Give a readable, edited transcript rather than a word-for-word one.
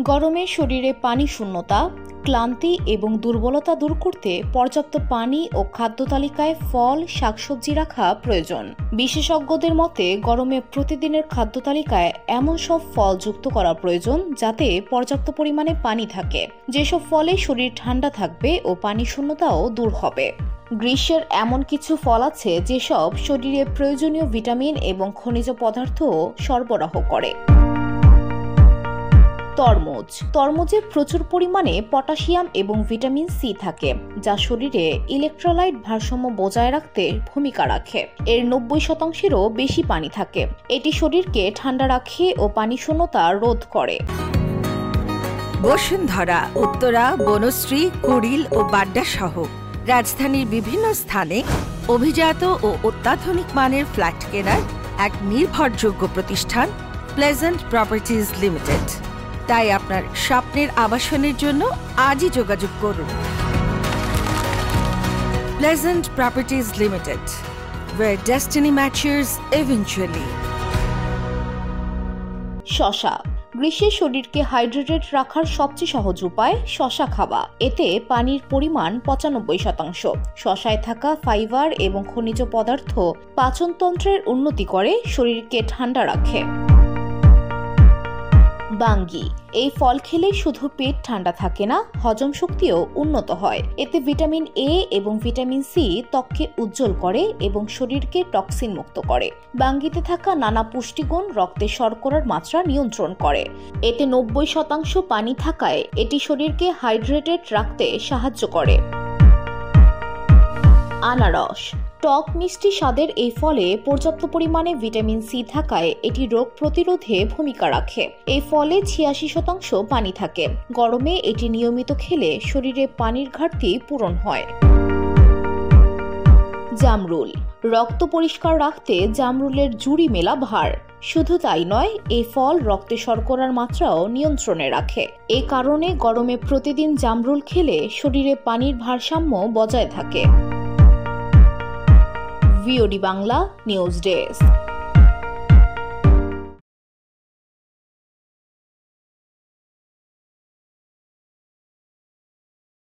গরমে শরীরে পানি শূন্যতা, ক্লান্তি এবং দুর্বলতা দূর করতে পর্যাপ্ত পানি ও খাদ্য তালিকায় ফল, শাকসবজি রাখা প্রয়োজন। বিশেষজ্ঞদের মতে গরমে প্রতিদিনের খাদ্য তালিকায় এমন সব ফল যুক্ত করা প্রয়োজন যাতে পর্যাপ্ত পরিমাণে পানি থাকে, যেসব ফলে শরীর ঠান্ডা থাকবে ও পানি শূন্যতাও দূর হবে। গ্রীষ্মের এমন কিছু ফল আছে যেসব শরীরে প্রয়োজনীয় ভিটামিন এবং খনিজ পদার্থ সরবরাহ করে। তরমুজ। তরমুজে প্রচুর পরিমাণে পটাশিয়াম এবং ভিটামিন সি থাকে, যা শরীরে ইলেকট্রোলাইট ভারসাম্য বজায় রাখতে ভূমিকা রাখে। এর 90%-এরও বেশি পানি থাকে। এটি শরীরকে ঠান্ডা রাখে ও পানি শূন্যতা রোধ করে। বসুন্ধরা, উত্তরা, বনশ্রী, কুড়িল ও বাড্ডা সহ রাজধানীর বিভিন্ন স্থানে অভিজাত ও অত্যাধুনিক মানের ফ্ল্যাট কেনার এক নির্ভরযোগ্য প্রতিষ্ঠান প্লেজেন্ট প্রপার্টিজ লিমিটেড। তাই আপনার স্বপ্নের আবাসনের জন্য আজই যোগাযোগ করুন। Pleasant properties limited, where destiny matches eventually. শসা। গ্রীষ্মে শরীরকে হাইড্রেটেড রাখার সবচেয়ে সহজ উপায় শসা খাওয়া। এতে পানির পরিমাণ 95%। শসায় থাকা ফাইবার এবং খনিজ পদার্থ পাচনতন্ত্রের উন্নতি করে, শরীরকে ঠান্ডা রাখে। বাঙ্গি। এই ফল খেলে শুধু পেট ঠান্ডা থাকে না, হজম শক্তিও উন্নত হয়। এতে ভিটামিন এ এবং ভিটামিন সি ত্বককে উজ্জ্বল করে এবং শরীরকে টক্সিন মুক্ত করে। বাঙ্গিতে থাকা নানা পুষ্টিগুণ রক্তে শর্করার মাত্রা নিয়ন্ত্রণ করে। এতে 90% পানি থাকায় এটি শরীরকে হাইড্রেটেড রাখতে সাহায্য করে। আনারস। টক মিষ্টি স্বাদের এই ফলে পর্যাপ্ত পরিমাণে ভিটামিন সি থাকায় এটি রোগ প্রতিরোধে ভূমিকা রাখে। এই ফলে 86% পানি থাকে। গরমে এটি নিয়মিত খেলে শরীরে পানির ঘাটতি পূরণ হয়। জামরুল। রক্ত পরিষ্কার রাখতে জামরুলের জুড়ি মেলা ভার। শুধু তাই নয়, এই ফল রক্তে শর্করার মাত্রাও নিয়ন্ত্রণে রাখে। এ কারণে গরমে প্রতিদিন জামরুল খেলে শরীরে পানির ভারসাম্য বজায় থাকে। VOD Bangla news desk.